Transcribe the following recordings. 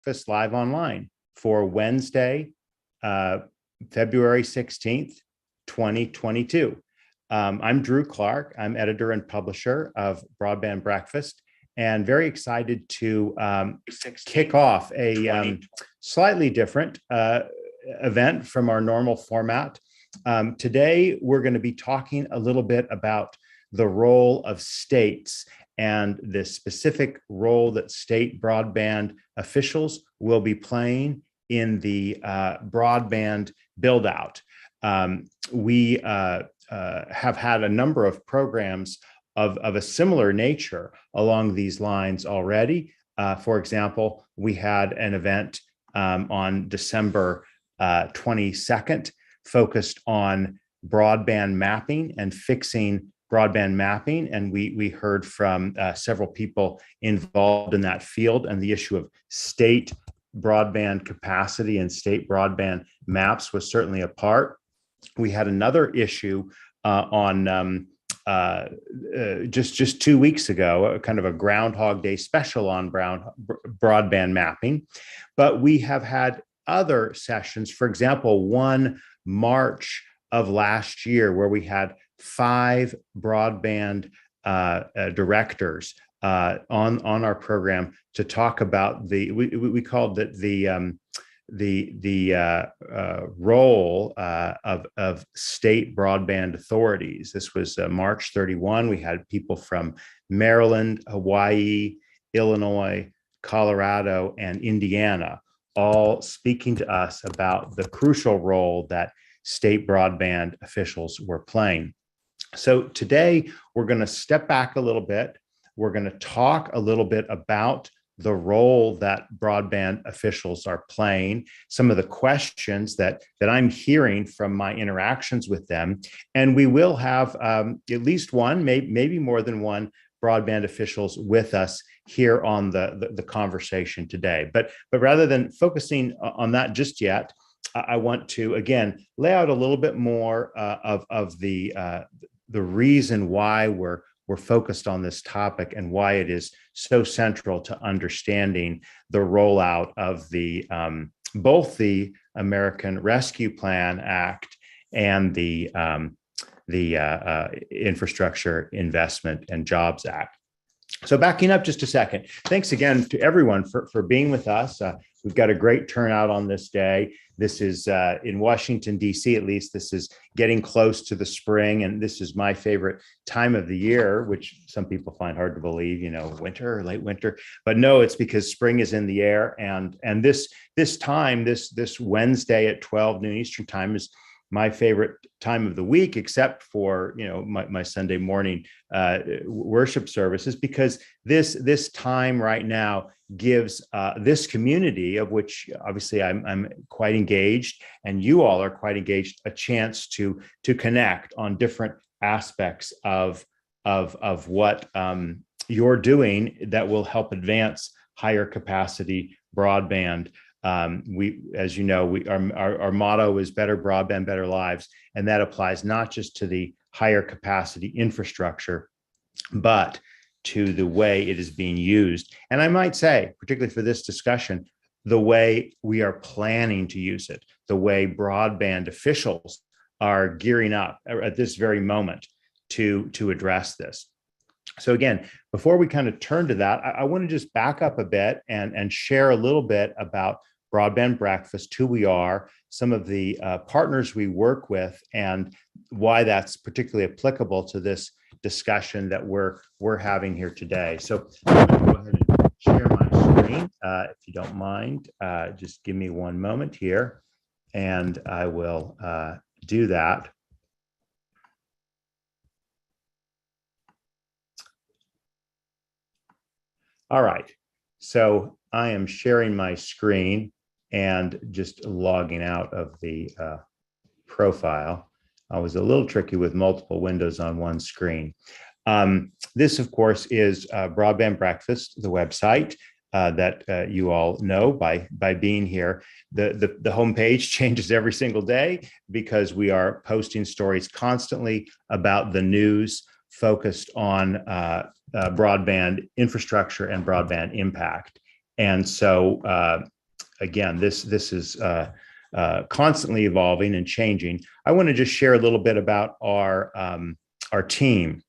Breakfast Live Online for Wednesday, February 16th, 2022. I'm Drew Clark. I'm editor and publisher of Broadband Breakfast, and very excited to kick off a slightly different event from our normal format. Today, we're going to be talking a little bit about the role of states and the specific role that state broadband officials will be playing in the broadband build-out. We have had a number of programs of a similar nature along these lines already. For example, we had an event on December 22nd focused on broadband mapping and fixing broadband mapping. And we heard from several people involved in that field, and the issue of state broadband capacity and state broadband maps was certainly a part. We had another issue on just 2 weeks ago, kind of a Groundhog Day special on broadband mapping. But we have had other sessions, for example, one March of last year, where we had 5 broadband directors on our program to talk about we called it the role of state broadband authorities. This was March 31. We had people from Maryland, Hawaii, Illinois, Colorado, and Indiana all speaking to us about the crucial role that state broadband officials were playing. So today, we're going to step back a little bit. We're going to talk a little bit about the role that broadband officials are playing, some of the questions that I'm hearing from my interactions with them. And we will have at least one, maybe more than one, broadband officials with us here on the conversation today. But rather than focusing on that just yet, I want to, again, lay out a little bit more of the reason why we're focused on this topic and why it is so central to understanding the rollout of both the American Rescue Plan Act and the Infrastructure Investment and Jobs Act. So backing up just a second, thanks again to everyone for being with us. We've got a great turnout on this day. This is in Washington, D.C., at least, this is getting close to the spring. And this is my favorite time of the year, which some people find hard to believe, winter or late winter. But no, it's because spring is in the air. And this Wednesday at 12 noon Eastern time is my favorite time of the week, except for my Sunday morning worship services, because this time right now gives this community, of which obviously I'm quite engaged, and you all are quite engaged, a chance to connect on different aspects of what you're doing that will help advance higher capacity broadband. As you know, our motto is better broadband, better lives. And that applies not just to the higher capacity infrastructure, but to the way it is being used. And I might say, particularly for this discussion, the way we are planning to use it, the way broadband officials are gearing up at this very moment to address this. So again, before we kind of turn to that, I want to just back up a bit and share a little bit about Broadband Breakfast, who we are, some of the partners we work with, and why that's particularly applicable to this discussion that we're having here today. So I'm going to go ahead and share my screen, if you don't mind. Just give me one moment here, and I will do that. All right, so I am sharing my screen and just logging out of the profile. I was a little tricky with multiple windows on one screen. This, of course, is Broadband Breakfast, the website that you all know by being here. The homepage changes every single day because we are posting stories constantly about the news focused on broadband infrastructure and broadband impact. And so again, this is constantly evolving and changing. I want to just share a little bit about our team.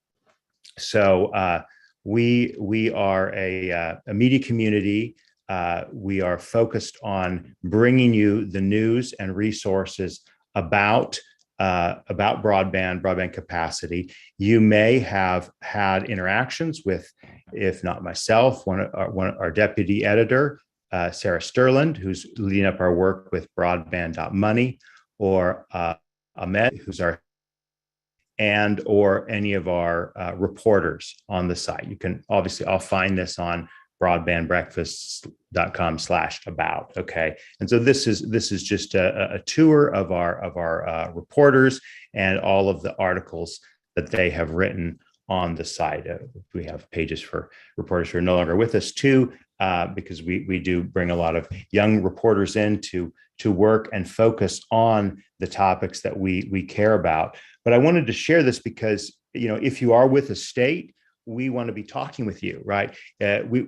So we are a media community. We are focused on bringing you the news and resources about broadband capacity. You may have had interactions with, if not myself, our deputy editor, Sarah Sterland, who's leading up our work with Broadband.money, or Ahmed, who's or any of our reporters on the site. You can obviously, I'll find this on broadbandbreakfast.com/about. Okay, and so this is just a tour of our reporters and all of the articles that they have written on the site. We have pages for reporters who are no longer with us too, because we do bring a lot of young reporters in to work and focus on the topics that we care about. But I wanted to share this because, if you are with a state, we want to be talking with you, right?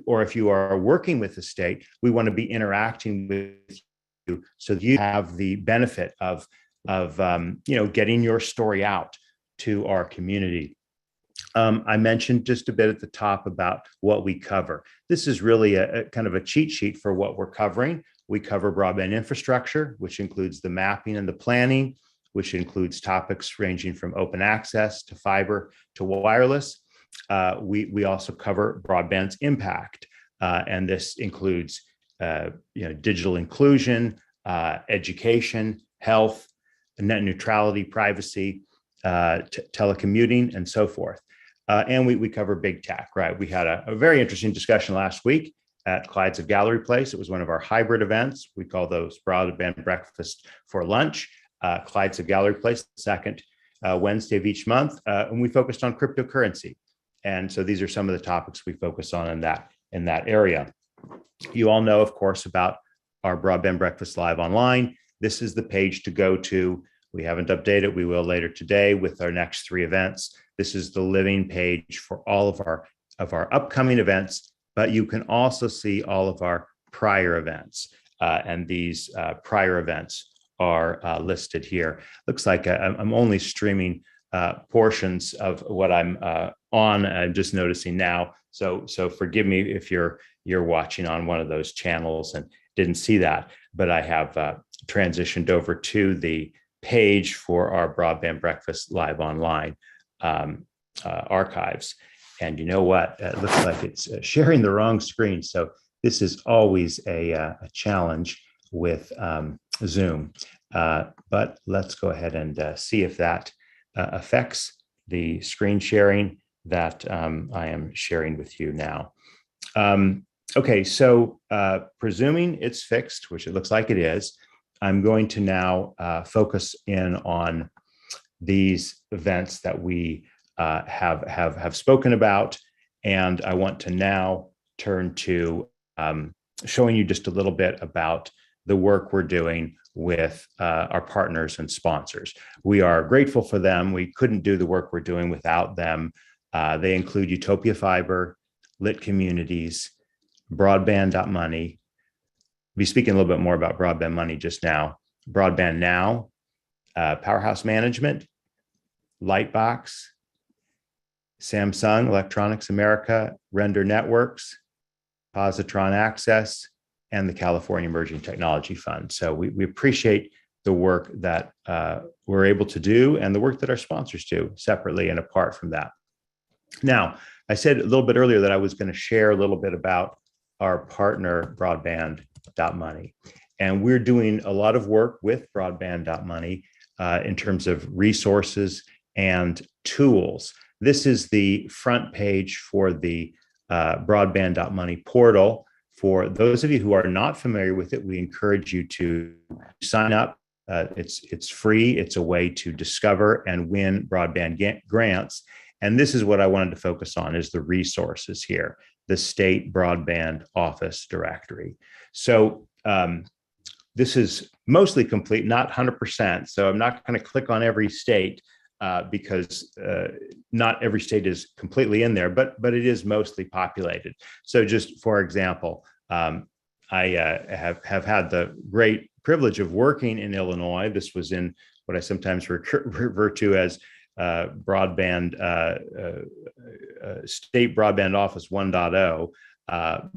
Or if you are working with the state, we want to be interacting with you so that you have the benefit of getting your story out to our community. I mentioned just a bit at the top about what we cover. This is really a kind of a cheat sheet for what we're covering. We cover broadband infrastructure, which includes the mapping and the planning, which includes topics ranging from open access to fiber to wireless. We also cover broadband's impact, and this includes digital inclusion, education, health, net neutrality, privacy, telecommuting, and so forth. And we cover big tech, right? We had a very interesting discussion last week at Clyde's of Gallery Place. It was one of our hybrid events. We call those Broadband Breakfast for Lunch. Clyde's of Gallery Place, the second Wednesday of each month, and we focused on cryptocurrency. And so these are some of the topics we focus on in that area. You all know, of course, about our Broadband Breakfast Live Online. This is the page to go to. We haven't updated. We will later today with our next 3 events. This is the living page for all of our upcoming events, but you can also see all of our prior events. And these prior events are listed here. Looks like I'm only streaming portions of what I'm on. I'm just noticing now. So forgive me if you're watching on one of those channels and didn't see that, but I have transitioned over to the page for our Broadband Breakfast Live Online archives. And you know what? It looks like it's sharing the wrong screen. So this is always a challenge with Zoom. But let's go ahead and see if that affects the screen sharing that I am sharing with you now. Okay, so presuming it's fixed, which it looks like it is, I'm going to now focus in on these events that we have spoken about, and I want to now turn to showing you just a little bit about the work we're doing with our partners and sponsors. We are grateful for them. We couldn't do the work we're doing without them. They include Utopia Fiber, Lit Communities, Broadband.money. I'll be speaking a little bit more about Broadband Money just now. Broadband Now, Powerhouse Management, Lightbox, Samsung Electronics America, Render Networks, Positron Access, and the California Emerging Technology Fund. So we appreciate the work that we're able to do and the work that our sponsors do separately and apart from that. Now, I said a little bit earlier that I was going to share a little bit about our partner, Broadband.money. And we're doing a lot of work with Broadband.money in terms of resources and tools. This is the front page for the Broadband.money portal. For those of you who are not familiar with it, we encourage you to sign up. It's free. It's a way to discover and win broadband grants. And this is what I wanted to focus on, is the resources here, the State Broadband Office Directory. So this is mostly complete, not 100%. So I'm not going to click on every state because not every state is completely in there, but it is mostly populated. So just for example, have had the great privilege of working in Illinois. This was in what I sometimes refer to as broadband state broadband office 1.0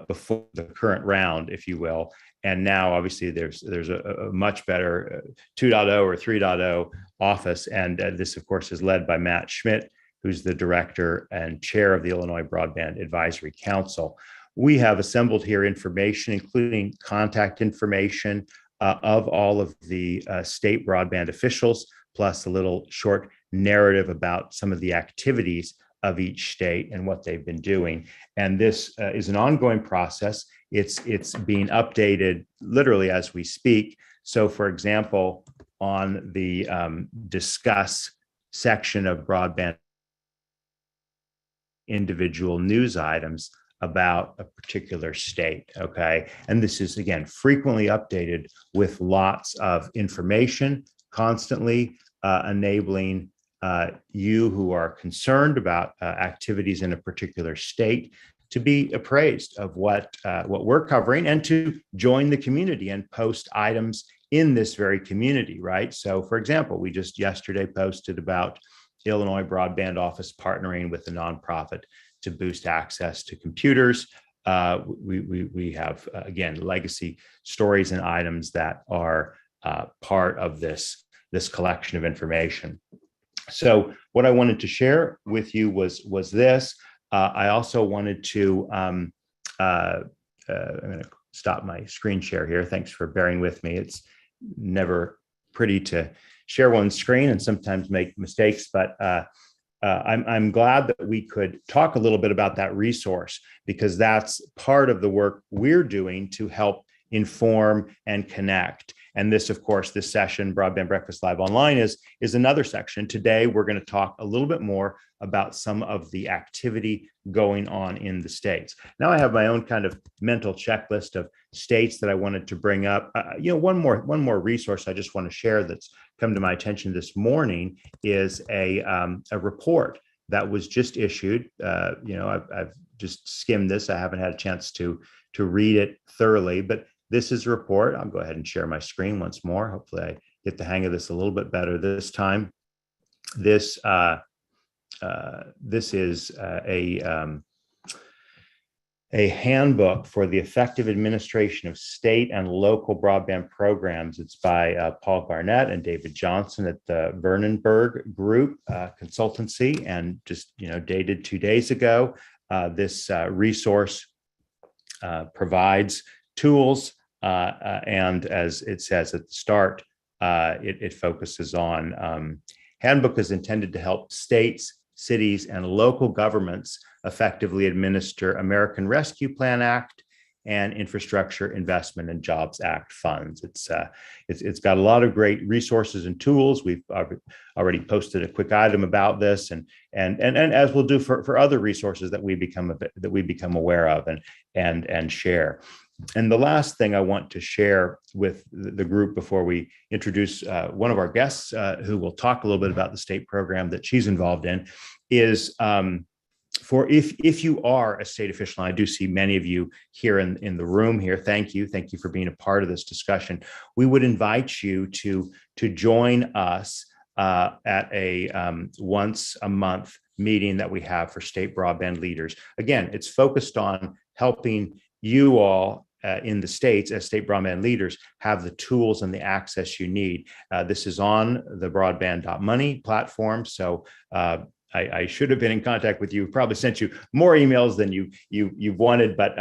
before the current round, if you will. And now, obviously, there's a much better 2.0 or 3.0 office, and this, of course, is led by Matt Schmidt, who's the director and chair of the Illinois Broadband Advisory Council. We have assembled here information, including contact information of all of the state broadband officials, plus a little short narrative about some of the activities of each state and what they've been doing. And this is an ongoing process. It's being updated literally as we speak. So, for example, on the discuss section of broadband, individual news items about a particular state, okay? And this is, again, frequently updated with lots of information, constantly enabling you who are concerned about activities in a particular state to be appraised of what we're covering and to join the community and post items in this very community, right? So, for example, we just yesterday posted about Illinois Broadband Office partnering with a nonprofit to boost access to computers. We have, again, legacy stories and items that are part of this collection of information. So what I wanted to share with you was this. I also wanted to, I'm going to stop my screen share here. Thanks for bearing with me. It's never pretty to share one's screen and sometimes make mistakes, but I'm glad that we could talk a little bit about that resource, because that's part of the work we're doing to help inform and connect. And this, of course, this session, Broadband Breakfast Live Online, is another section. Today, we're going to talk a little bit more about some of the activity going on in the states. Now, I have my own kind of mental checklist of states that I wanted to bring up. One more resource I just want to share that's come to my attention this morning is a report that was just issued. I've just skimmed this. I haven't had a chance to read it thoroughly, but this is a report. I'll go ahead and share my screen once more. Hopefully I get the hang of this a little bit better this time. This is a handbook for the effective administration of state and local broadband programs. It's by Paul Garnett and David Johnson at the Vernonberg Group Consultancy, and just dated 2 days ago. This resource provides tools, and as it says at the start, it focuses on Handbook is intended to help states, cities, and local governments effectively administer American Rescue Plan Act and Infrastructure Investment and Jobs Act funds. It's got a lot of great resources and tools. We've already posted a quick item about this, and as we'll do for other resources that we become aware of and share. And the last thing I want to share with the group before we introduce one of our guests who will talk a little bit about the state program that she's involved in is for if you are a state official, and I do see many of you here in the room here, thank you for being a part of this discussion. We would invite you to join us at a once a month meeting that we have for state broadband leaders. Again, it's focused on helping you all in the states as state broadband leaders have the tools and the access you need. This is on the broadband.money platform. So I should have been in contact with you, probably sent you more emails than you've wanted, but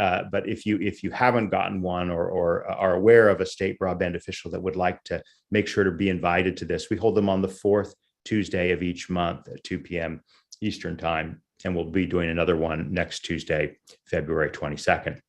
if you haven't gotten one or are aware of a state broadband official that would like to make sure to be invited to this, we hold them on the fourth Tuesday of each month at 2 p.m. Eastern time, and we'll be doing another one next Tuesday, February 22nd.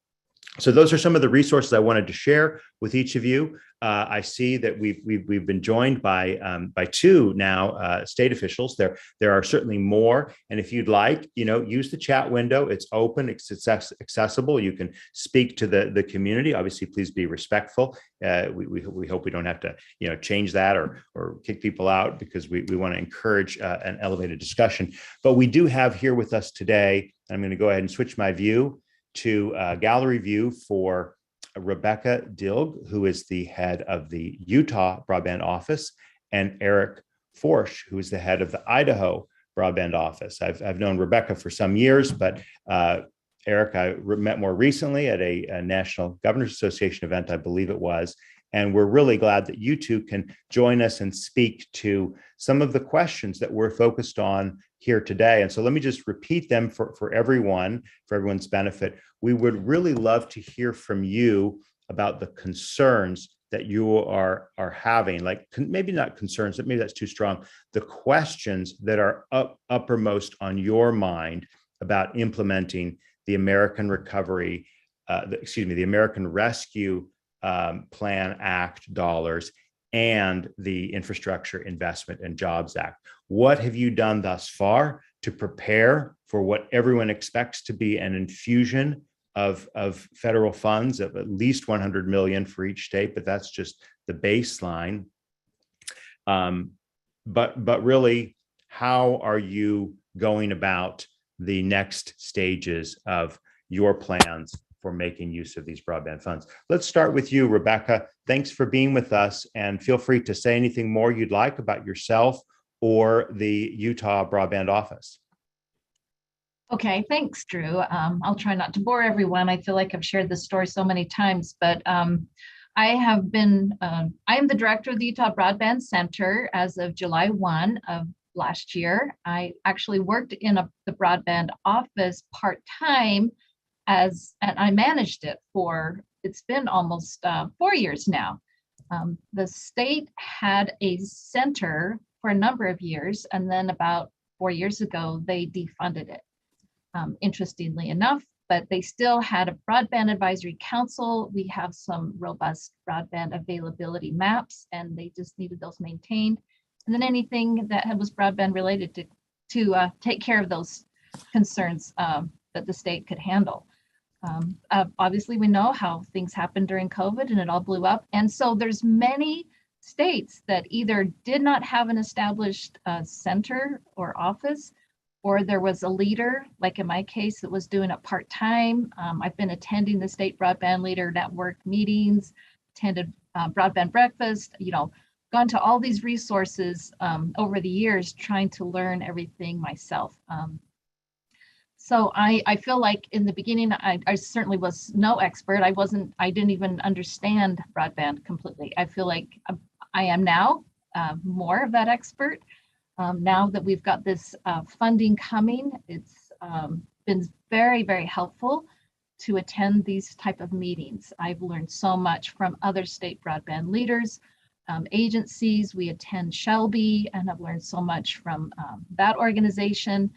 So those are some of the resources I wanted to share with each of you. I see that we've been joined by two now state officials. There are certainly more, and if you'd like, use the chat window. It's open, it's accessible. You can speak to the community. Obviously, please be respectful. We hope we don't have to change that or kick people out, because we want to encourage an elevated discussion. But we do have here with us today. I'm going to go ahead and switch my view to gallery view for Rebecca Dilg, who is the head of the Utah Broadband Office, and Eric Forsch, who is the head of the Idaho Broadband Office. I've known Rebecca for some years, but Eric I met more recently at a National Governors Association event, I believe it was. And we're really glad that you two can join us and speak to some of the questions that we're focused on here today. And so let me just repeat them for everyone's benefit. We would really love to hear from you about the concerns that you are having, like maybe not concerns, maybe that's too strong, the questions that are uppermost on your mind about implementing the American Recovery, the American Rescue Plan Act dollars and the Infrastructure Investment and Jobs Act. What have you done thus far to prepare for what everyone expects to be an infusion of federal funds of at least $100 million for each state, but that's just the baseline. But really, how are you going about the next stages of your plans for making use of these broadband funds? Let's start with you, Rebecca. Thanks for being with us, and feel free to say anything more you'd like about yourself or the Utah Broadband Office. Okay, thanks, Drew. I'll try not to bore everyone. I feel like I've shared this story so many times, but I am the director of the Utah Broadband Center as of July 1 of last year. I actually worked in the broadband office part-time and I managed it it's been almost 4 years now. The state had a center for a number of years, and then about 4 years ago, they defunded it. Interestingly enough, but they still had a broadband advisory council. We have some robust broadband availability maps, and they just needed those maintained. And then anything that was broadband related to take care of those concerns that the state could handle. Obviously, we know how things happened during COVID and it all blew up. And so there's many states that either did not have an established center or office, or there was a leader, like in my case, that was doing it part-time. I've been attending the State Broadband Leader Network meetings, attended Broadband Breakfast, gone to all these resources over the years trying to learn everything myself. So I feel like in the beginning, I certainly was no expert. I didn't even understand broadband completely. I feel like I am now more of that expert. Now that we've got this funding coming, it's been very, very helpful to attend these type of meetings. I've learned so much from other state broadband leaders, agencies. We attend Shelby, and I've learned so much from that organization.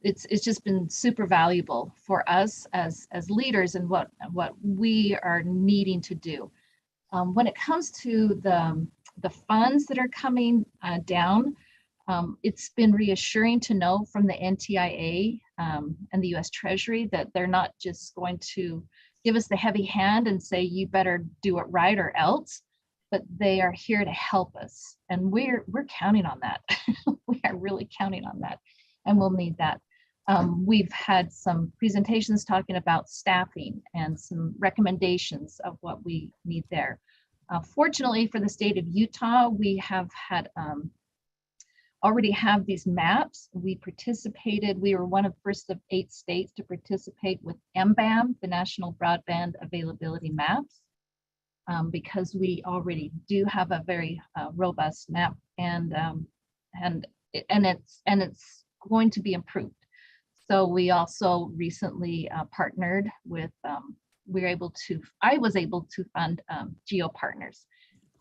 It's just been super valuable for us as leaders and what we are needing to do. When it comes to the funds that are coming down, it's been reassuring to know from the NTIA and the U.S. Treasury that they're not just going to give us the heavy hand and say, you better do it right or else, but they are here to help us. And we're counting on that. We are really counting on that, and we'll need that. We've had some presentations talking about staffing and some recommendations of what we need there. Fortunately for the state of Utah, we have had already have these maps. We were one of the first of 8 states to participate with MBAM, the National Broadband Availability Maps, because we already do have a very robust map, and it's going to be improved. So we also recently partnered with, I was able to fund GeoPartners.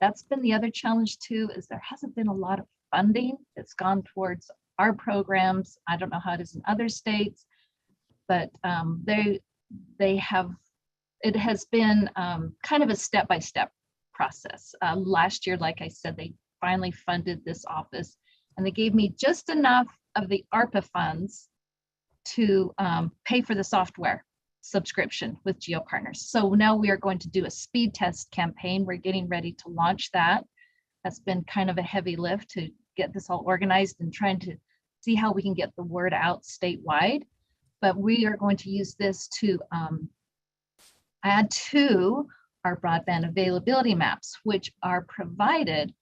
That's been the other challenge too, is there hasn't been a lot of funding that's gone towards our programs. I don't know how it is in other states, but it has been kind of a step-by-step process. Last year, like I said, they finally funded this office, and they gave me just enough of the Arpa funds to pay for the software subscription with GeoPartners. So now we are going to do a speed test campaign. We're getting ready to launch that. That's been kind of a heavy lift to get this all organized and trying to see how we can get the word out statewide. but we are going to use this to add to our broadband availability maps, which are provided.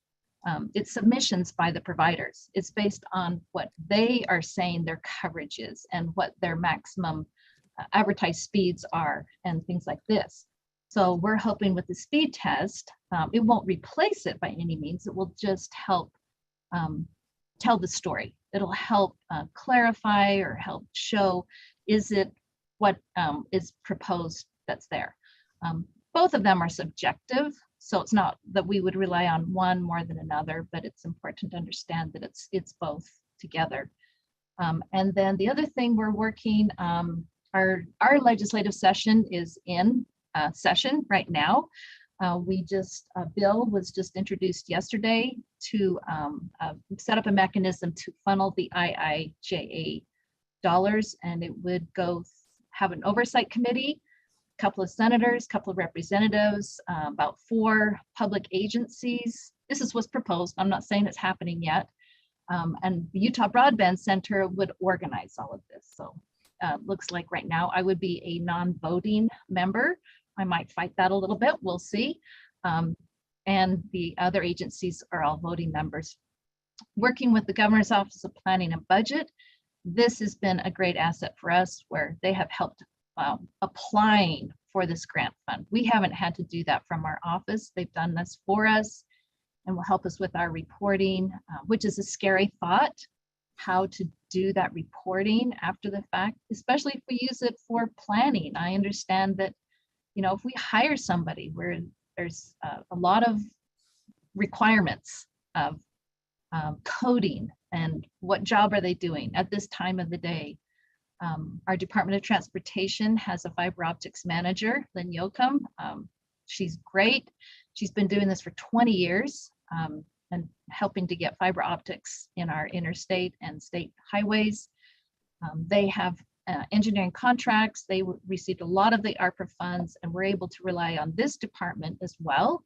It's submissions by the providers. It's based on what they are saying their coverage is and what their maximum advertised speeds are and things like this. So we're hoping with the speed test, it won't replace it by any means. It will just help tell the story. It'll help clarify or help show, is it what is proposed that's there. Both of them are subjective, so it's not that we would rely on one more than another, but it's important to understand that it's both together. And then the other thing we're working, our legislative session is in session right now. A bill was just introduced yesterday to set up a mechanism to funnel the IIJA dollars, and it would have an oversight committee, a couple of senators, a couple of representatives, about 4 public agencies. This is what's proposed. I'm not saying it's happening yet. And the Utah Broadband Center would organize all of this. So looks like right now I would be a non-voting member. I might fight that a little bit, we'll see. And the other agencies are all voting members. Working with the Governor's Office of Planning and Budget, this has been a great asset for us where they have helped applying for this grant fund. We haven't had to do that from our office. They've done this for us and will help us with our reporting, which is a scary thought, how to do that reporting after the fact, especially if we use it for planning. I understand that, if we hire somebody where there's a lot of requirements of coding and what job are they doing at this time of the day. Our Department of Transportation has a fiber optics manager, Lynn Yoakum. She's great. She's been doing this for 20 years and helping to get fiber optics in our interstate and state highways. They have engineering contracts. They received a lot of the Arpa funds, and we're able to rely on this department as well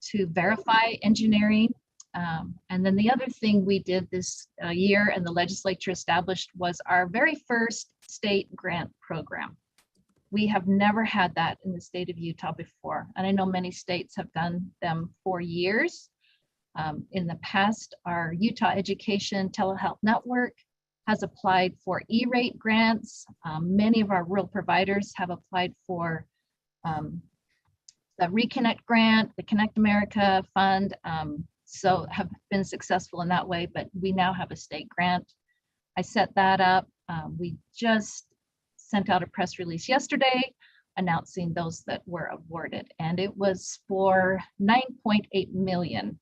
to verify engineering. And then the other thing we did this year and the legislature established was our very first state grant program. We have never had that in the state of Utah before. And I know many states have done them for years. In the past, our Utah Education Telehealth Network has applied for E-rate grants. Many of our rural providers have applied for the Reconnect grant, the Connect America Fund, so have been successful in that way, but we now have a state grant. I set that up. We just sent out a press release yesterday announcing those that were awarded, and it was for 9.8 million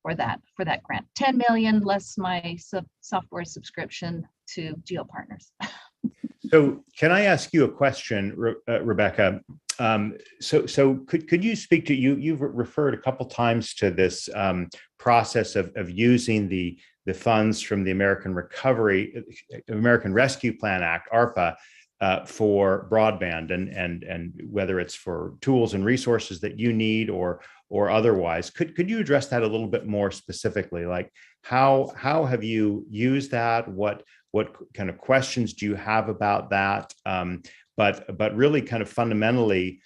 for that grant. 10 million less my software subscription to GeoPartners. So can I ask you a question, Rebecca? So could you speak to, you've referred a couple times to this process of using the funds from the American Rescue Plan Act, ARPA, for broadband and whether it's for tools and resources that you need or otherwise. Could you address that a little bit more specifically? Like how have you used that? What kind of questions do you have about that? But really kind of fundamentally,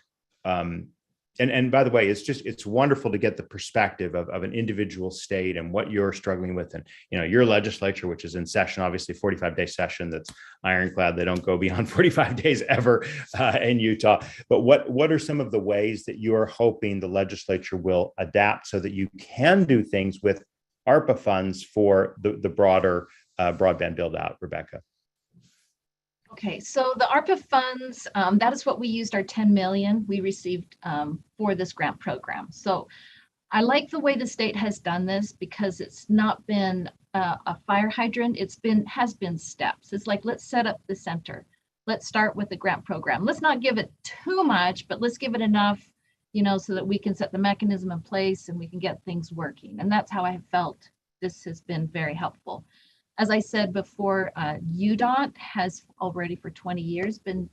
and by the way, it's wonderful to get the perspective of an individual state and what you're struggling with. And, your legislature, which is in session, obviously 45-day session, that's ironclad. They don't go beyond 45 days ever in Utah. But what are some of the ways that you are hoping the legislature will adapt so that you can do things with ARPA funds for the broader broadband build out, Rebecca? Okay, so the ARPA funds, that is what we used our 10 million we received for this grant program. So I like the way the state has done this because it's not been a fire hydrant. Has been steps. It's like, let's set up the center. Let's start with the grant program. Let's not give it too much, but let's give it enough, so that we can set the mechanism in place and we can get things working. And that's how I have felt this has been very helpful. As I said before, UDOT has already for 20 years been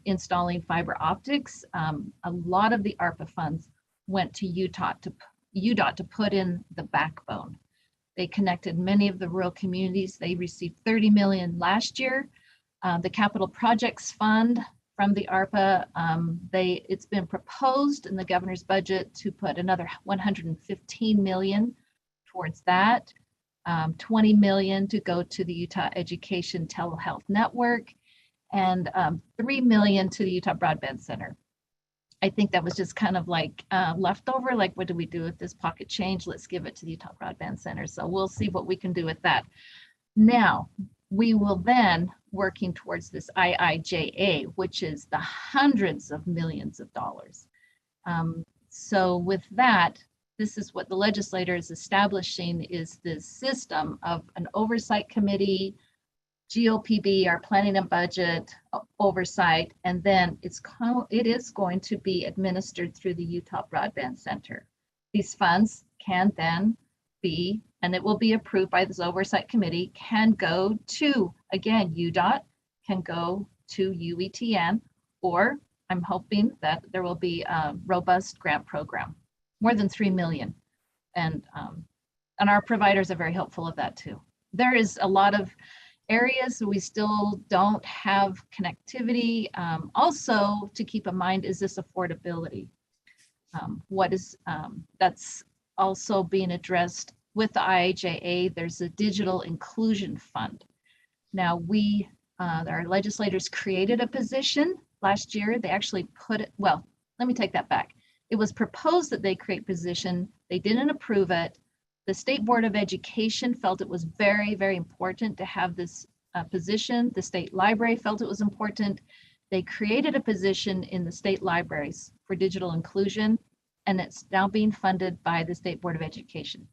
installing fiber optics. A lot of the ARPA funds went to UDOT to put in the backbone. They connected many of the rural communities. They received 30 million last year. The Capital Projects Fund from the ARPA, it's been proposed in the governor's budget to put another 115 million towards that, 20 million to go to the Utah Education Telehealth Network, and 3 million to the Utah Broadband Center. I think that was just kind of like leftover, like what do we do with this pocket change? Let's give it to the Utah Broadband Center. So we'll see what we can do with that. Now, we will then working towards this IIJA, which is the hundreds of millions of dollars. So with that, this is what the legislator is establishing, is this system of an oversight committee, GOPB, our planning and budget oversight, and then it is going to be administered through the Utah Broadband Center. These funds can then be, and it will be approved by this oversight committee, can go to, again, UDOT, can go to UETN, or I'm hoping that there will be a robust grant program, more than 3 million. And our providers are very helpful of that too. There is a lot of areas we still don't have connectivity. Also to keep in mind is this affordability. That's also being addressed with the IIJA. There's a digital inclusion fund. Now our legislators created a position last year. They actually put it, well, let me take that back. It was proposed that they create position. They didn't approve it. The State Board of Education felt it was very, very important to have this position. The state library felt it was important. They created a position in the state libraries for digital inclusion, and it's now being funded by the State Board of Education.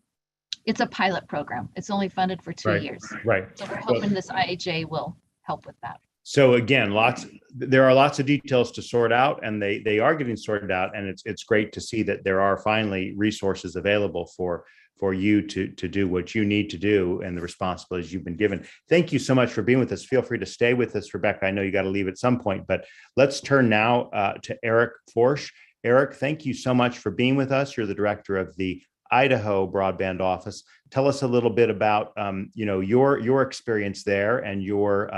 It's a pilot program. It's only funded for 2 years. Right. So we're hoping this IIJA will help with that. So again, there are lots of details to sort out, and they are getting sorted out. And it's great to see that there are finally resources available for you to do what you need to do and the responsibilities you've been given. Thank you so much for being with us. Feel free to stay with us, Rebecca. I know you got to leave at some point, but let's turn now to Eric Forsch. Eric, thank you so much for being with us. You're the director of the Idaho Broadband Office. Tell us a little bit about your experience there and your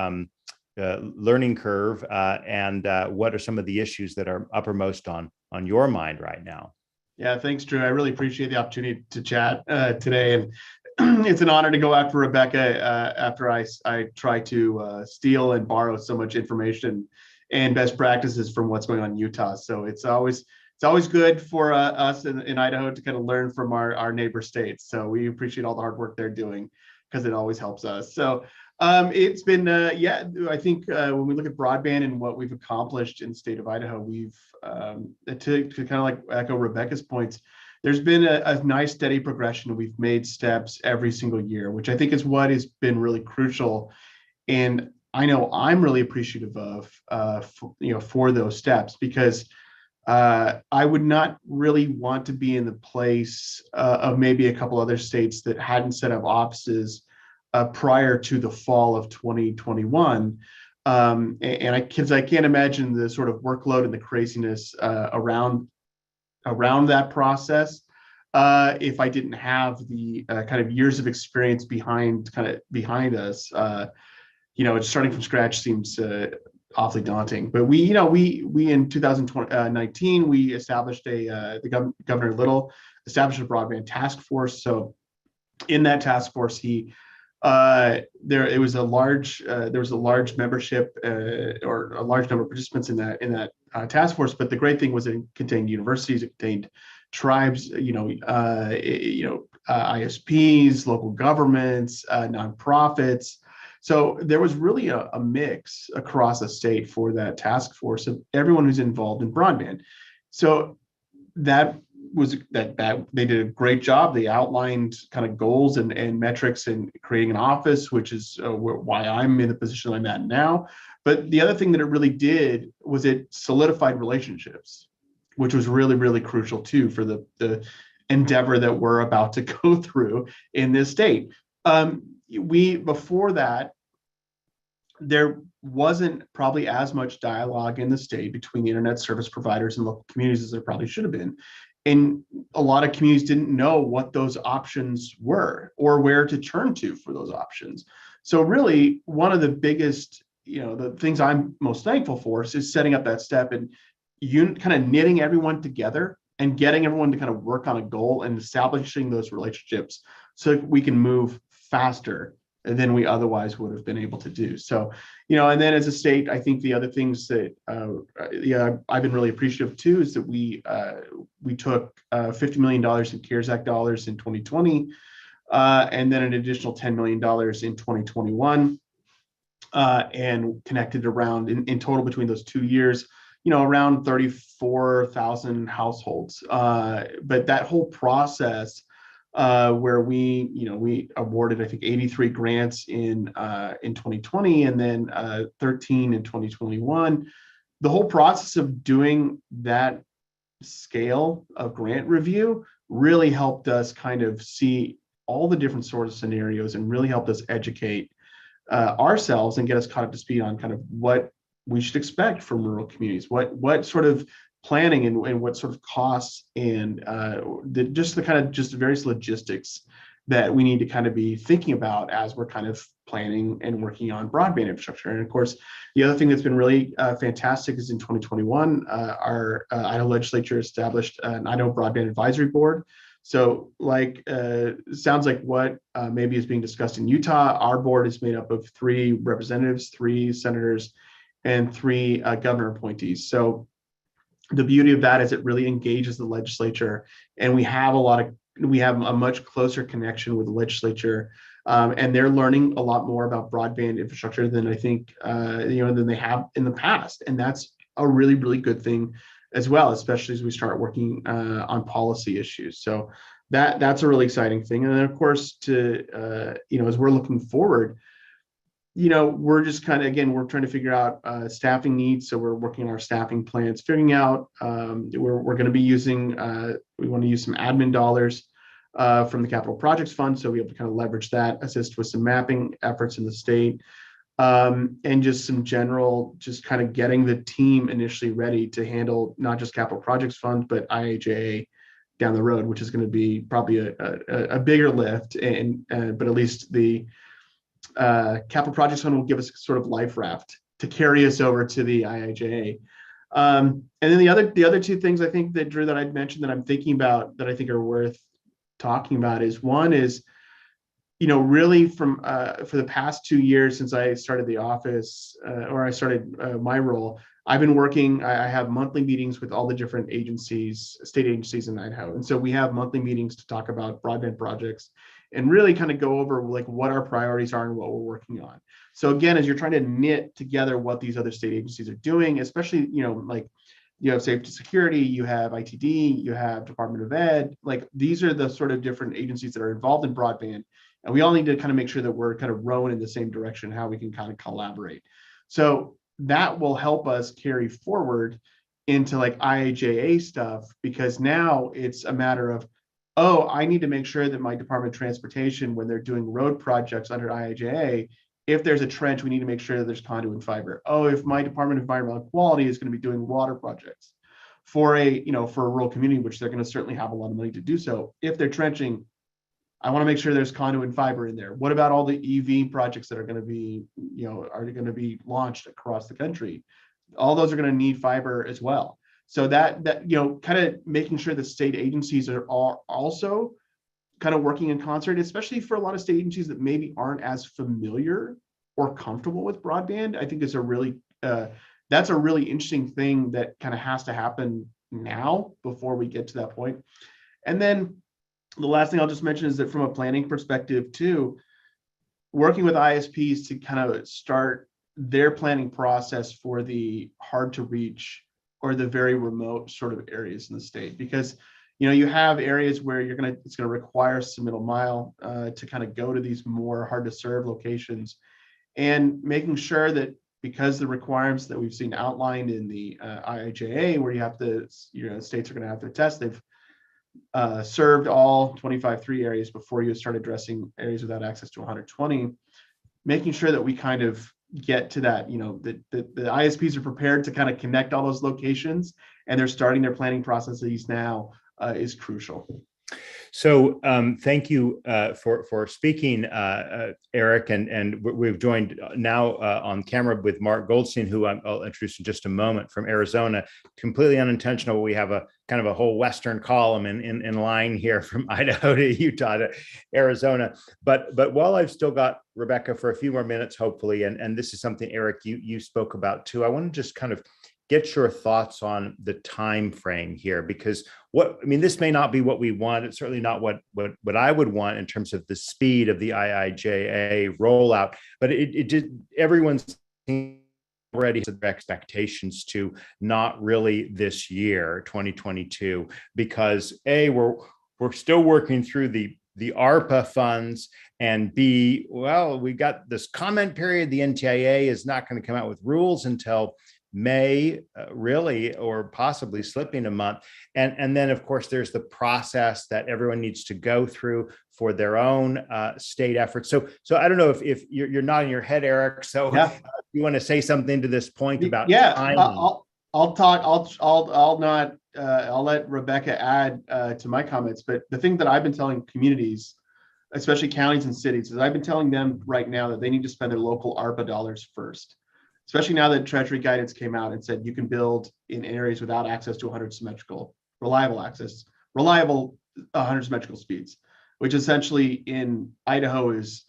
learning curve, and what are some of the issues that are uppermost on your mind right now? Yeah, thanks, Drew. I really appreciate the opportunity to chat today, and it's an honor to go after Rebecca after I try to steal and borrow so much information and best practices from what's going on in Utah. So it's always good for us in Idaho to kind of learn from our neighbor states. So we appreciate all the hard work they're doing, because it always helps us. So it's been, I think when we look at broadband and what we've accomplished in the state of Idaho, we've, to kind of like echo Rebecca's points, there's been a nice steady progression. We've made steps every single year, which I think is what has been really crucial. And I know I'm really appreciative of, for those steps, because I would not really want to be in the place of maybe a couple other states that hadn't set up offices prior to the fall of 2021. Because I can't imagine the sort of workload and the craziness around that process if I didn't have the kind of years of experience behind us. It's starting from scratch seems awfully daunting. But we in 2019 we established Governor Little established a broadband task force. So in that task force, there was a large membership or a large number of participants in that task force. But the great thing was it contained universities, it contained tribes, ISPs, local governments, nonprofits. So there was really a mix across the state for that task force of everyone who's involved in broadband. So that they did a great job. They outlined kind of goals and metrics in creating an office, which is why I'm in the position I'm at now. But the other thing that it really did was it solidified relationships, which was really, really crucial too for the endeavor that we're about to go through in this state. Before that, there wasn't probably as much dialogue in the state between the internet service providers and local communities as there probably should have been. And a lot of communities didn't know what those options were or where to turn to for those options. So really, one of the biggest the things I'm most thankful for is setting up that step and you kind of knitting everyone together and getting everyone to kind of work on a goal and establishing those relationships so we can move faster than we otherwise would have been able to do. So, and then as a state, I think the other things that I've been really appreciative too is that we took $50 million in CARES Act dollars in 2020, and then an additional $10 million in 2021, and connected around in total between those 2 years, around 34,000 households. But that whole process, where we awarded, I think, 83 grants in 2020 and then 13 in 2021. The whole process of doing that scale of grant review really helped us kind of see all the different sorts of scenarios and really helped us educate ourselves and get us caught up to speed on kind of what we should expect from rural communities, what sort of planning and what sort of costs and the various logistics that we need to kind of be thinking about as we're kind of planning and working on broadband infrastructure. And of course, the other thing that's been really fantastic is in 2021, our Idaho legislature established an Idaho Broadband Advisory Board. So sounds like what maybe is being discussed in Utah. Our board is made up of 3 representatives, 3 senators, and 3 governor appointees. So the beauty of that is it really engages the legislature, and we have a much closer connection with the legislature, and they're learning a lot more about broadband infrastructure than I think than they have in the past, and that's a really, really good thing as well, especially as we start working on policy issues. So that's a really exciting thing. And then of course, as we're looking forward, we're just kind of, again, we're trying to figure out staffing needs. So we're working on our staffing plans, figuring out we're going to be using, we want to use some admin dollars from the Capital Projects Fund. So we'll be able to kind of leverage that, assist with some mapping efforts in the state, and just some general, just kind of getting the team initially ready to handle not just Capital Projects Fund, but IIJA down the road, which is going to be probably a bigger lift. But at least the Capital Projects Fund will give us sort of life raft to carry us over to the IIJA. And then the other 2 things I think that, Drew, that I'd mentioned that I'm thinking about that I think are worth talking about is one is, really from for the past 2 years since I started the office or I started my role, I've been working, I have monthly meetings with all the different agencies, state agencies in Idaho. And so we have monthly meetings to talk about broadband projects and really kind of go over what our priorities are and what we're working on. So again, as you're trying to knit together what these other state agencies are doing, especially, you have safety security, you have ITD, you have Department of Ed, these are the sort of different agencies that are involved in broadband. And we all need to kind of make sure that we're kind of rowing in the same direction, how we can kind of collaborate. So that will help us carry forward into IIJA stuff, because now it's a matter of, I need to make sure that my Department of Transportation, when they're doing road projects under IIJA, if there's a trench, we need to make sure that there's conduit and fiber. If my Department of Environmental Quality is going to be doing water projects for a rural community, which they're going to certainly have a lot of money to do so, if they're trenching, I want to make sure there's conduit and fiber in there. What about all the EV projects that are going to be launched across the country? All those are going to need fiber as well. So that kind of making sure that state agencies are also kind of working in concert, especially for a lot of state agencies that maybe aren't as familiar or comfortable with broadband, I think is that's a really interesting thing that kind of has to happen now before we get to that point. And then the last thing I'll just mention is that from a planning perspective too, working with ISPs to kind of start their planning process for the hard to reach or the very remote sort of areas in the state, because you have areas where it's going to require some middle mile to kind of go to these more hard to serve locations, and making sure that because the requirements that we've seen outlined in the IIJA, where you have to, states are going to have to test, they've served all 25.3 areas before you start addressing areas without access to 120, making sure that we kind of get to that, the ISPs are prepared to kind of connect all those locations and they're starting their planning processes now is crucial. So thank you for speaking, Eric, and we've joined now on camera with Mark Goldstein, who I'll introduce in just a moment, from Arizona. Completely unintentional. We have a kind of a whole Western column in line here from Idaho to Utah to Arizona. But while I've still got Rebecca for a few more minutes, hopefully, and this is something, Eric, you spoke about too, I want to just kind of get your thoughts on the time frame here, because this may not be what we want. It's certainly not what I would want in terms of the speed of the IIJA rollout, but it did, everyone's already set their expectations to not really this year, 2022, because A, we're still working through the ARPA funds, and B, well, we got this comment period. The NTIA is not going to come out with rules until May, really, or possibly slipping a month. And then, of course, there's the process that everyone needs to go through for their own state efforts. So I don't know if you're nodding your head, Eric. So yeah. You want to say something to this point about timing? I'll talk. I'll not. I'll let Rebecca add to my comments. But the thing that I've been telling communities, especially counties and cities, is I've been telling them right now that they need to spend their local ARPA dollars first. Especially now that Treasury guidance came out and said you can build in areas without access to 100 symmetrical, reliable 100 symmetrical speeds, which essentially in Idaho is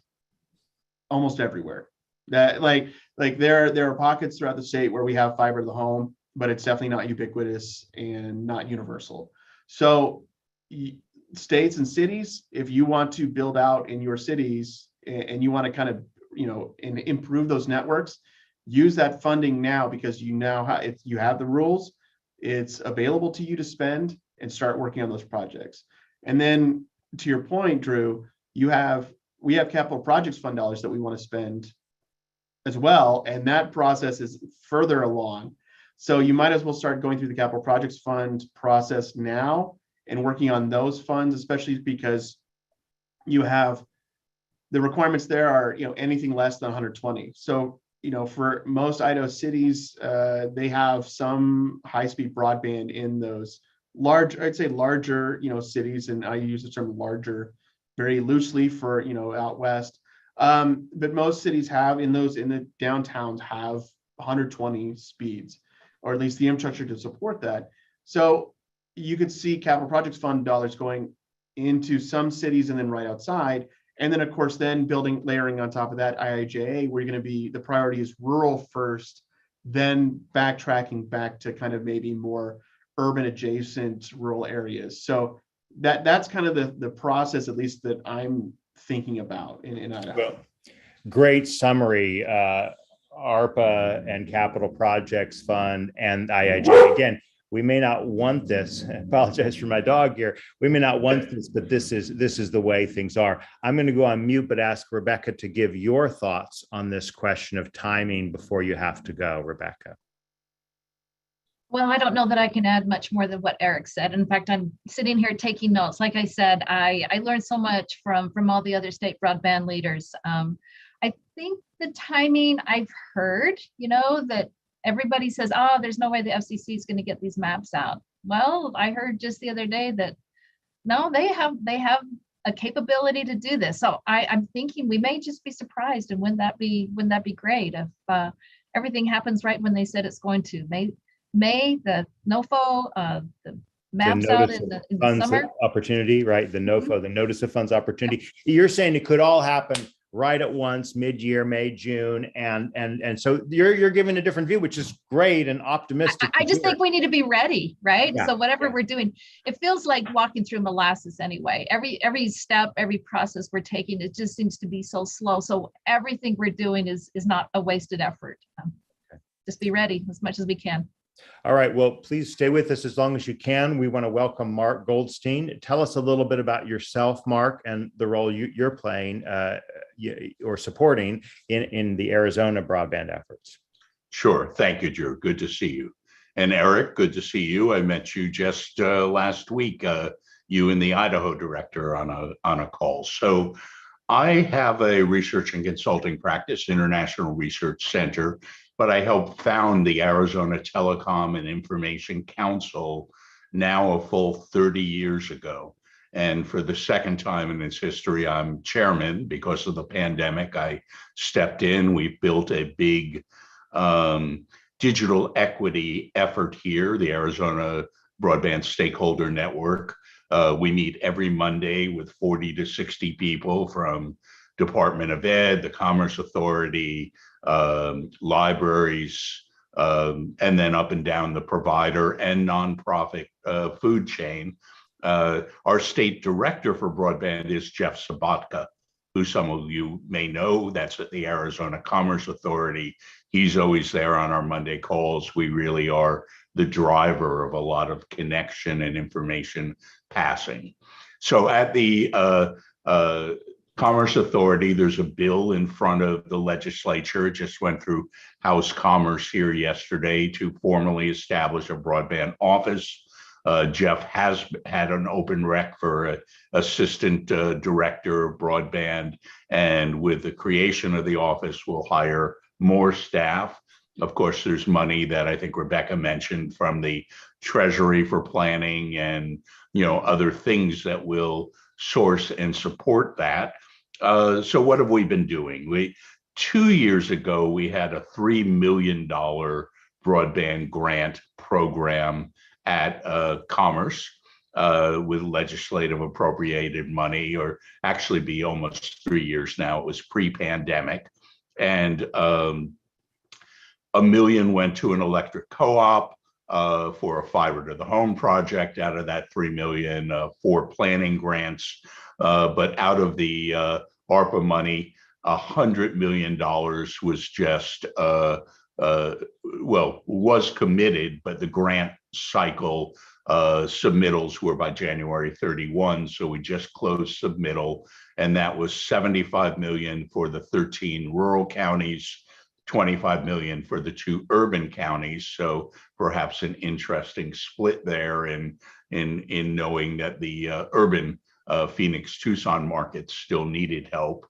almost everywhere. That like there are pockets throughout the state where we have fiber to the home, but it's definitely not ubiquitous and not universal. So states and cities, if you want to build out in your cities and you want to kind of, and improve those networks, use that funding now, because you have the rules, it's available to you to spend, and start working on those projects. And then to your point, Drew, we have capital projects fund dollars that we want to spend as well, and that process is further along. So you might as well start going through the capital projects fund process now and working on those funds, especially because you have the requirements there are anything less than 120. So for most Idaho cities, they have some high-speed broadband in those larger cities, and I use the term larger very loosely for out west. But most cities have in the downtowns have 120 speeds, or at least the infrastructure to support that. So you could see capital projects fund dollars going into some cities and then right outside. And then, of course, layering on top of that IIJA, where you're going to be, the priority is rural first, then backtracking back to kind of maybe more urban adjacent rural areas. So that's kind of the process, at least that I'm thinking about in Idaho. Well, great summary. ARPA and Capital Projects Fund and IIJA. Again, we may not want this. I apologize for my dog here. We may not want this, but this is the way things are. I'm going to go on mute, but ask Rebecca to give your thoughts on this question of timing before you have to go, Rebecca. Well, I don't know that I can add much more than what Eric said. In fact, I'm sitting here taking notes. Like I said, I learned so much from all the other state broadband leaders. I think the timing, I've heard, that everybody says, oh, there's no way the FCC is going to get these maps out. Well, I heard just the other day that no, they have a capability to do this. So I'm thinking we may just be surprised, and wouldn't that be great if everything happens right when they said it's going to. May the NOFO, the maps out in the summer opportunity, right? The NOFO, the Notice of Funds opportunity. You're saying it could all happen right at once, mid-year, May, June, and so you're giving a different view, which is great and optimistic. I just think we need to be ready, right? Yeah, so whatever we're doing, it feels like walking through molasses anyway. Every step, every process we're taking, it just seems to be so slow. So everything we're doing is not a wasted effort. Just be ready as much as we can. All right. Well, please stay with us as long as you can. We want to welcome Mark Goldstein. Tell us a little bit about yourself, Mark, and the role you're playing or supporting in the Arizona broadband efforts. Sure. Thank you, Drew. Good to see you. And Eric, good to see you. I met you just last week, you and the Idaho director on a call. So I have a research and consulting practice, International Research Center, but I helped found the Arizona Telecom and Information Council now a full 30 years ago. And for the second time in its history, I'm chairman. Because of the pandemic, I stepped in. We've built a big digital equity effort here, the Arizona Broadband Stakeholder Network. We meet every Monday with 40 to 60 people from Department of Ed, the Commerce Authority, libraries, and then up and down the provider and nonprofit food chain. Our state director for broadband is Jeff Sabatka, who some of you may know. That's at the Arizona Commerce Authority. He's always there on our Monday calls. We really are the driver of a lot of connection and information passing. So at the Commerce Authority, there's a bill in front of the legislature. It just went through House Commerce here yesterday to formally establish a broadband office. Jeff has had an open rec for assistant director of broadband, and with the creation of the office, we'll hire more staff. Of course, there's money that I think Rebecca mentioned from the Treasury for planning and other things that will source and support that. So what have we been doing? 2 years ago, we had a $3 million broadband grant program at Commerce with legislative appropriated money, or actually be almost 3 years now. It was pre-pandemic. And $1 million went to an electric co-op for a fiber to the home project. Out of that 3 million, 4 planning grants. But out of the ARPA money, $100 million was just was committed, but the grant cycle submittals were by January 31. So we just closed submittal, and that was $75 million for the 13 rural counties, $25 million for the 2 urban counties. So perhaps an interesting split there in knowing that the urban Phoenix, Tucson markets still needed help.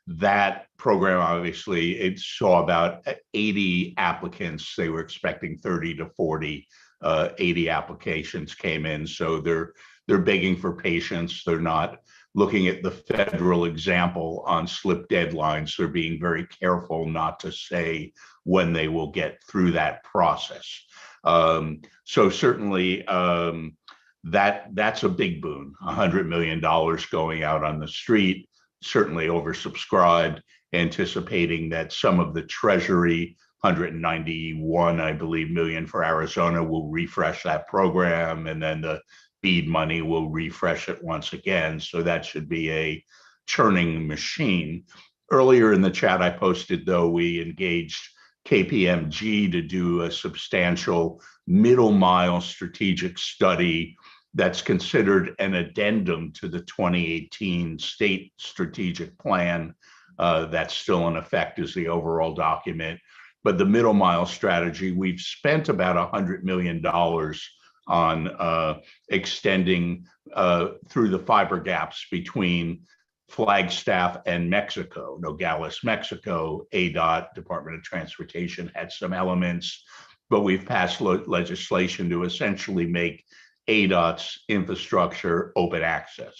That program, obviously, it saw about 80 applicants. They were expecting 30 to 40. 80 applications came in. So they're begging for patience. They're not looking at the federal example on slip deadlines. They're being very careful not to say when they will get through that process. So certainly that's a big boon. $100 million going out on the street, certainly oversubscribed, anticipating that some of the Treasury, 191, I believe, million for Arizona, will refresh that program, and then the BEAD money will refresh it once again. So that should be a churning machine. Earlier in the chat I posted, though, we engaged KPMG to do a substantial middle mile strategic study that's considered an addendum to the 2018 state strategic plan. That's still in effect as the overall document. But the middle mile strategy, we've spent about $100 million on extending through the fiber gaps between Flagstaff and Mexico. Nogales, Mexico, ADOT, Department of Transportation, had some elements, but we've passed legislation to essentially make ADOT's infrastructure open access.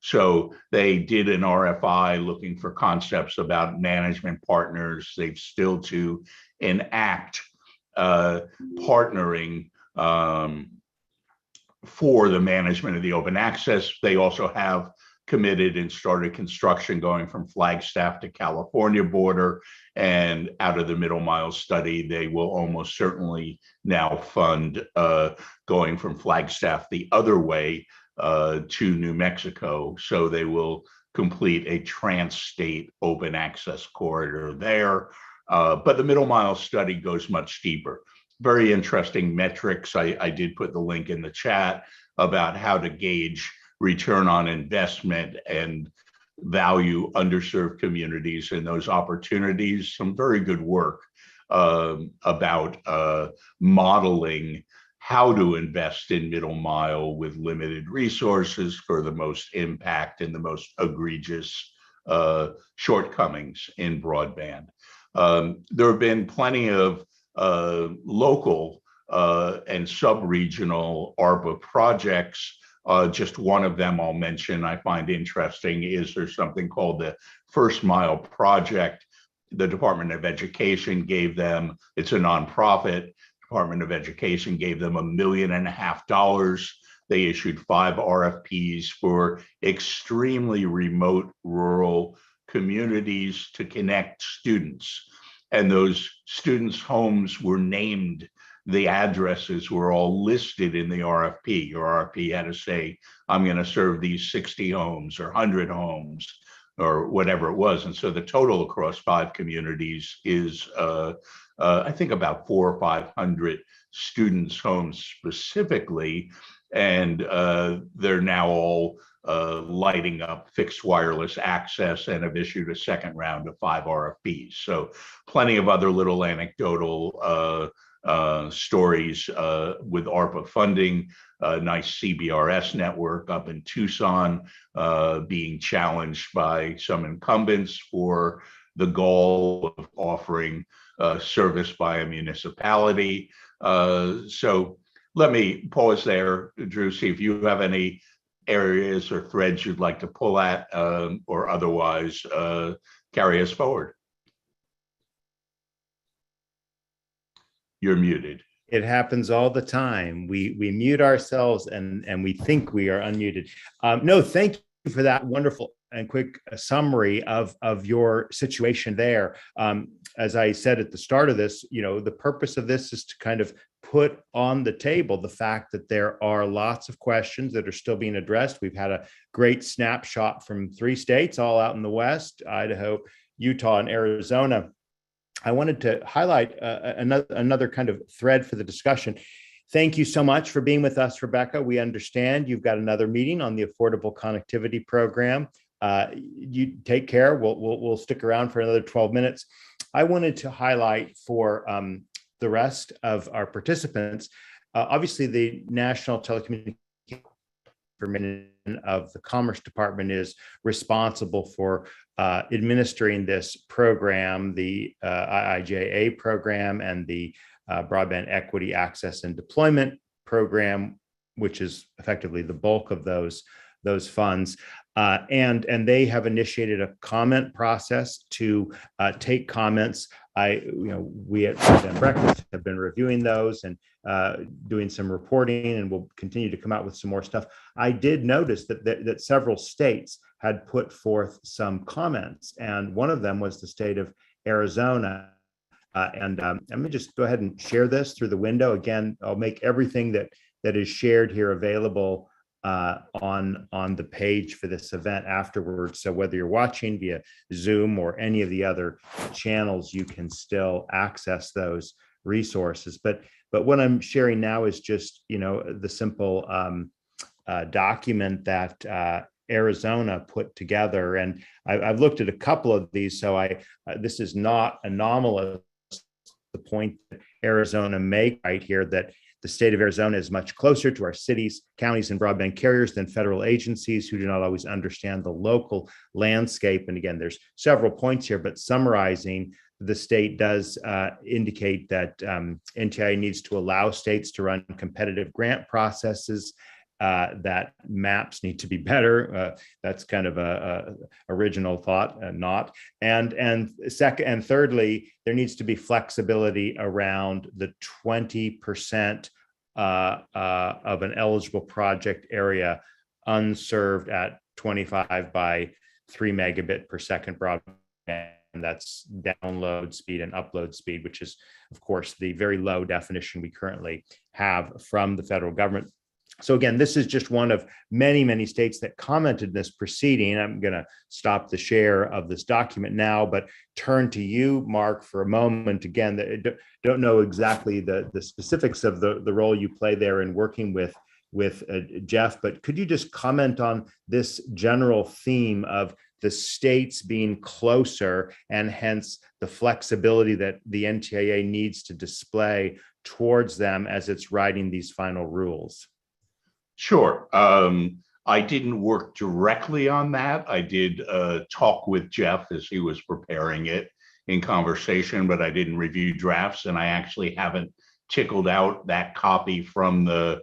So they did an RFI looking for concepts about management partners. They've still to enact partnering for the management of the open access. They also have committed and started construction going from Flagstaff to California border, and out of the middle mile study, they will almost certainly now fund going from Flagstaff the other way to New Mexico. So they will complete a trans-state open access corridor there. But the middle mile study goes much deeper. Very interesting metrics. I did put the link in the chat about how to gauge return on investment and value underserved communities and those opportunities. Some very good work about modeling how to invest in middle mile with limited resources for the most impact and the most egregious shortcomings in broadband. There have been plenty of local and sub-regional ARPA projects. Just one of them I'll mention I find interesting is there's something called the First Mile Project. The Department of Education gave them, it's a nonprofit, Department of Education gave them $1.5 million. They issued 5 RFPs for extremely remote rural communities to connect students. And those students' homes were named. The addresses were all listed in the RFP. Your RFP had to say, I'm going to serve these 60 homes or 100 homes or whatever it was. And so the total across 5 communities is, I think, about 400 or 500 students' homes specifically. And they're now all lighting up fixed wireless access and have issued a second round of 5 RFPs. So plenty of other little anecdotal stories with ARPA funding, a nice CBRS network up in Tucson being challenged by some incumbents for the goal of offering service by a municipality. So let me pause there, Drew, see if you have any areas or threads you'd like to pull at or otherwise carry us forward. You're muted. It happens all the time. We mute ourselves and we think we are unmuted. No, thank you for that wonderful and quick summary of your situation there. As I said at the start of this, the purpose of this is to kind of put on the table the fact that there are lots of questions that are still being addressed. We've had a great snapshot from 3 states all out in the West, Idaho, Utah, and Arizona. I wanted to highlight another kind of thread for the discussion. Thank you so much for being with us, Rebecca. We understand you've got another meeting on the Affordable Connectivity Program. You take care. We'll stick around for another 12 minutes. I wanted to highlight for the rest of our participants, obviously the National Telecommunications of the Commerce Department is responsible for administering this program, the IIJA program and the Broadband Equity Access and Deployment Program, which is effectively the bulk of those funds. And they have initiated a comment process to take comments. We at Broadband Breakfast have been reviewing those and doing some reporting, and we'll continue to come out with some more stuff. I did notice that several states had put forth some comments, and one of them was the state of Arizona. And let me just go ahead and share this through the window. Again, I'll make everything that is shared here available on the page for this event afterwards. So whether you're watching via Zoom or any of the other channels, you can still access those resources. But what I'm sharing now is just the simple document that Arizona put together, and I've looked at a couple of these. So this is not anomalous. The point that Arizona make right here, that the state of Arizona is much closer to our cities, counties, and broadband carriers than federal agencies who do not always understand the local landscape. And again, there's several points here, but summarizing, the state does indicate that NTIA needs to allow states to run competitive grant processes, that maps need to be better. That's kind of a original thought, not. And second and thirdly, there needs to be flexibility around the 20% of an eligible project area unserved at 25 by 3 megabit per second broadband. And that's download speed and upload speed, which is, of course, the very low definition we currently have from the federal government. So again, this is just one of many, many states that commented this proceeding. I'm going to stop the share of this document now, but turn to you, Mark, for a moment. Again, don't know exactly the specifics of the role you play there in working with Jeff, but could you just comment on this general theme of the states being closer and hence the flexibility that the NTIA needs to display towards them as it's writing these final rules? Sure. I didn't work directly on that. I did talk with Jeff as he was preparing it in conversation, but I didn't review drafts, and I actually haven't tickled out that copy from the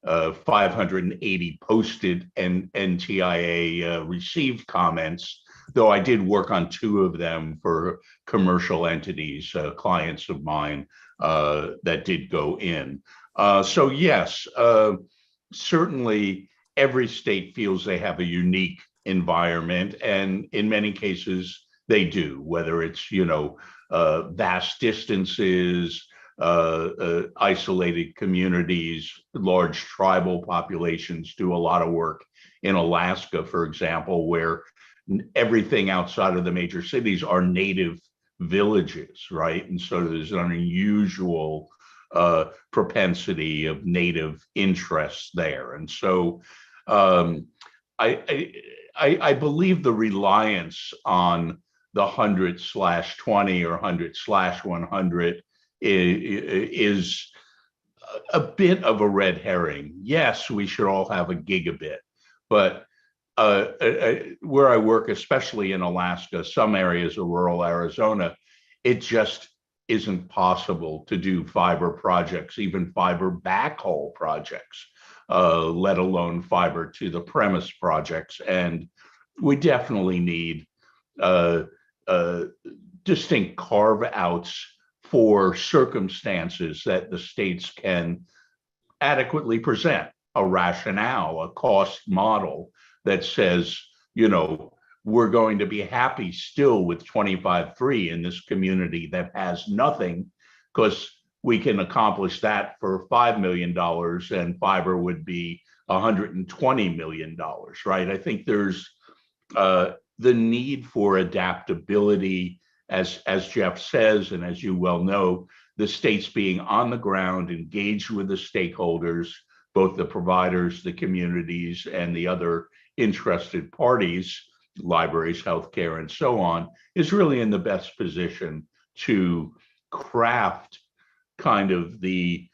580 posted and NTIA received comments, though I did work on 2 of them for commercial entities, clients of mine that did go in. So yes, certainly every state feels they have a unique environment, and in many cases they do, whether it's, vast distances, isolated communities, large tribal populations. Do a lot of work in Alaska, for example, where everything outside of the major cities are native villages, right? And so there's an unusual propensity of native interests there. And so I believe the reliance on the 100/20 or 100/100 is a bit of a red herring. Yes, we should all have a gigabit, but where I work, especially in Alaska, some areas of rural Arizona, it just isn't possible to do fiber projects, even fiber backhaul projects, let alone fiber to the premise projects. And we definitely need distinct carve-outs for circumstances that the states can adequately present a rationale, a cost model that says, we're going to be happy still with 25/3 in this community that has nothing, because we can accomplish that for $5 million and fiber would be $120 million, right? I think there's the need for adaptability, as Jeff says, and as you well know, the states being on the ground, engaged with the stakeholders, both the providers, the communities, and the other interested parties, libraries, healthcare, and so on, is really in the best position to craft kind of the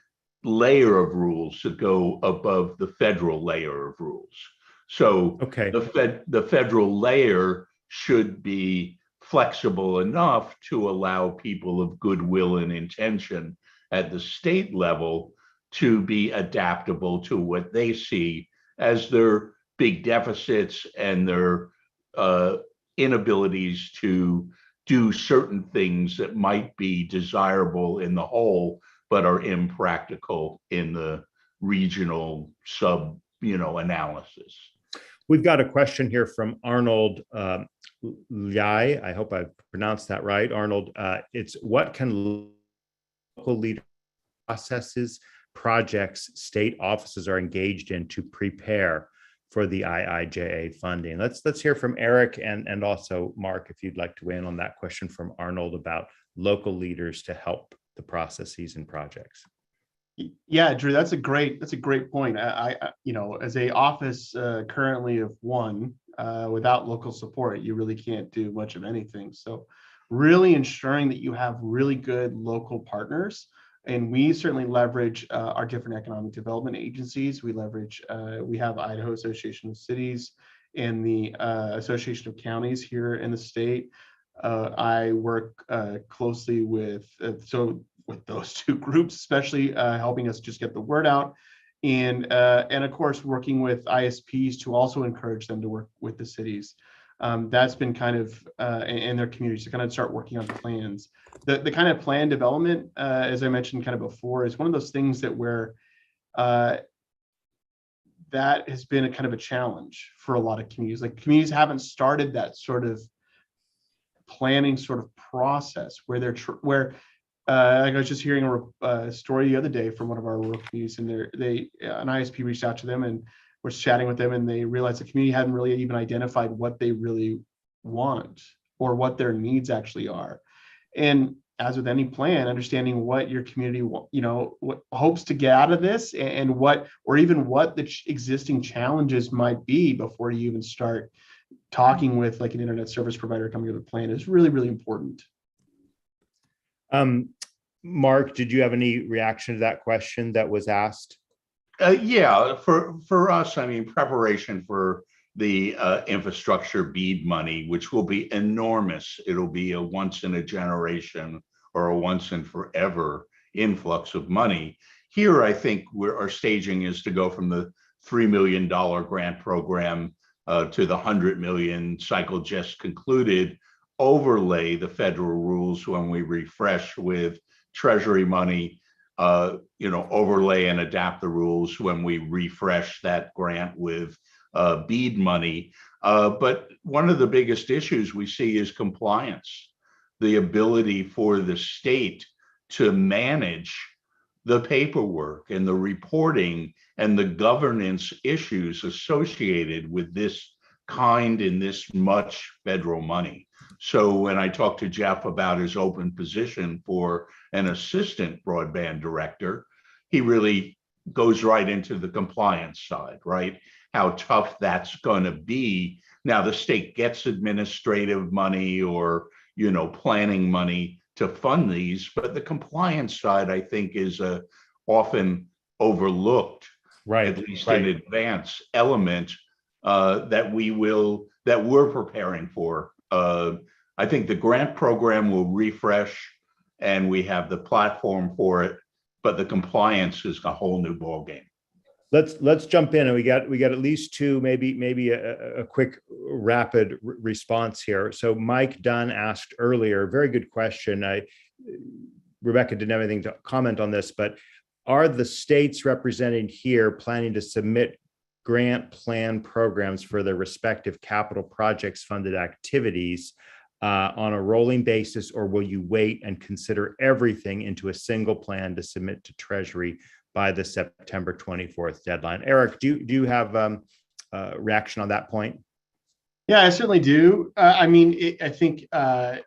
layer of rules that go above the federal layer of rules. So Okay. the federal layer should be flexible enough to allow people of goodwill and intention at the state level to be adaptable to what they see as their big deficits and their inabilities to do certain things that might be desirable in the whole, but are impractical in the regional sub, analysis. We've got a question here from Arnold Lai. I hope I pronounced that right. Arnold, it's what can local leader processes, projects, state offices are engaged in to prepare for the IIJA funding? Let's hear from Eric and also Mark, if you'd like to weigh in on that question from Arnold about local leaders to help the processes and projects. Yeah, Drew, that's a great point. I as a office currently of one, without local support, you really can't do much of anything. So really ensuring that you have really good local partners. And we certainly leverage our different economic development agencies. We have Idaho Association of Cities and the Association of Counties here in the state. I work closely with those 2 groups, especially helping us just get the word out, and of course working with ISPs to also encourage them to work with the cities. That's been kind of in their communities to kind of start working on plans. The kind of plan development, as I mentioned kind of before, is one of those things where that has been a kind of a challenge for a lot of communities. Like, communities haven't started that sort of planning sort of process where like I was just hearing a story the other day from one of our rural communities, and an ISP reached out to them and was chatting with them, and they realized the community hadn't really even identified what they really want or what their needs actually are. And as with any plan, understanding what your community, what hopes to get out of this, and what the existing challenges might be before you even start talking with like an internet service provider coming up with a plan is really, really important. Mark, did you have any reaction to that question that was asked? Yeah, for us, I mean, preparation for the infrastructure BEAD money, which will be enormous. It'll be a once in a generation or a once and forever influx of money, Here, I think our staging is to go from the $3 million grant program to the 100 million cycle just concluded, overlay the federal rules when we refresh with Treasury money, overlay and adapt the rules when we refresh that grant with BEAD money. But one of the biggest issues we see is compliance, the ability for the state to manage the paperwork and the reporting and the governance issues associated with this kind and this much federal money. So when I talked to Jeff about his open position for an assistant broadband director, he really goes right into the compliance side, right? How tough that's going to be. Now the state gets administrative money or, planning money to fund these, but the compliance side, I think, is a often overlooked, right, at least in advance element that we're preparing for. I think the grant program will refresh and we have the platform for it, but the compliance is a whole new ballgame. Let's jump in, and we got at least two, maybe a quick rapid response here. So Mike Dunn asked earlier, very good question. Rebecca didn't have anything to comment on this, but are the states represented here planning to submit grant plan programs for their respective capital projects funded activities on a rolling basis, or will you wait and consider everything into a single plan to submit to Treasury by the September 24th deadline? Eric, do you have a reaction on that point? Yeah, I certainly do. I think I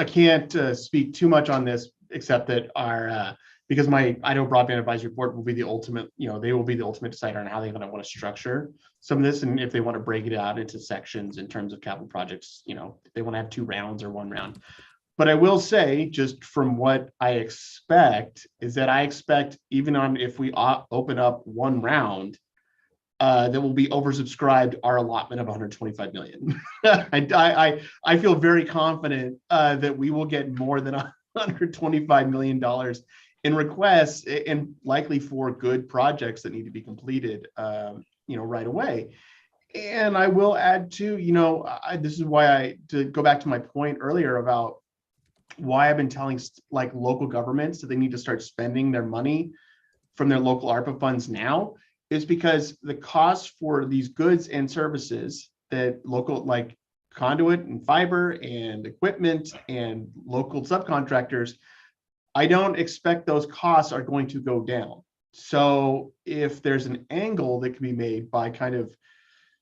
can't speak too much on this, except that because my Idaho Broadband Advisory Board will be the ultimate, they will be the ultimate decider on how they're going to want to structure some of this, and if they want to break it out into sections in terms of capital projects, if they want to have 2 rounds or 1 round. But I will say, just from what I expect, is that I expect even if we open up 1 round, that will be oversubscribed our allotment of 125 million. I feel very confident that we will get more than $125 million in requests, and likely for good projects that need to be completed, right away. And I will add too, this is why to go back to my point earlier about why I've been telling local governments that they need to start spending their money from their local Arpa funds now, is because the cost for these goods and services that local, like conduit and fiber and equipment and local subcontractors, I don't expect those costs are going to go down. So if there's an angle that can be made by kind of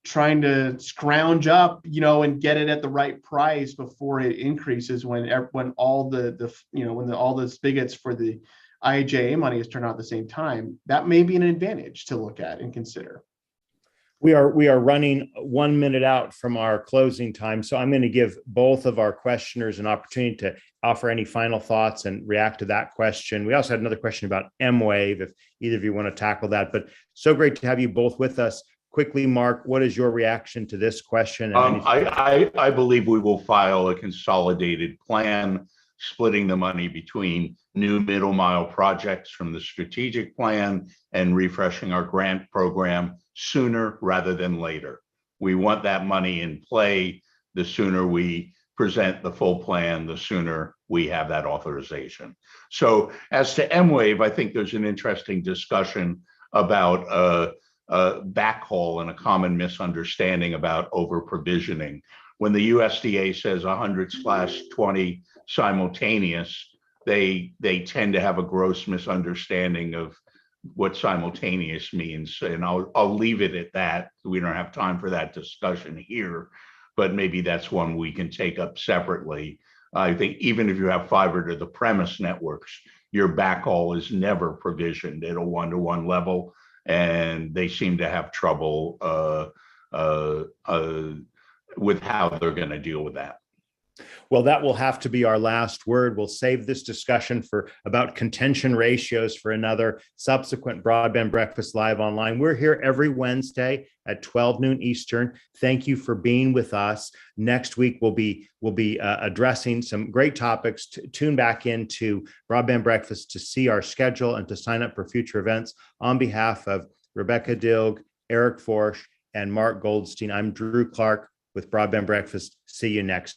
trying to scrounge up, and get it at the right price before it increases, when all the spigots for the IIJA money is turned on at the same time, that may be an advantage to look at and consider. We are running 1 minute out from our closing time, so I'm going to give both of our questioners an opportunity to offer any final thoughts and react to that question. We also had another question about M-Wave, if either of you want to tackle that, but so great to have you both with us. Quickly, Mark, what is your reaction to this question? I believe we will file a consolidated plan, splitting the money between new middle mile projects from the strategic plan and refreshing our grant program sooner rather than later. We want that money in play. The sooner we present the full plan, the sooner we have that authorization. So as to M-Wave, I think there's an interesting discussion about backhaul and a common misunderstanding over provisioning. When the USDA says 100/20 simultaneous, they tend to have a gross misunderstanding of what simultaneous means. And I'll leave it at that. We don't have time for that discussion here, but maybe that's one we can take up separately. I think even if you have fiber to the premise networks, your backhaul is never provisioned at a 1-to-1 level. And they seem to have trouble with how they're going to deal with that. Well, that will have to be our last word. We'll save this discussion about contention ratios for another subsequent Broadband Breakfast Live Online. We're here every Wednesday at 12 noon Eastern. Thank you for being with us. Next week, we'll be addressing some great topics. Tune back into Broadband Breakfast to see our schedule and to sign up for future events. On behalf of Rebecca Dilg, Eric Forsch, and Mark Goldstein, I'm Drew Clark with Broadband Breakfast. See you next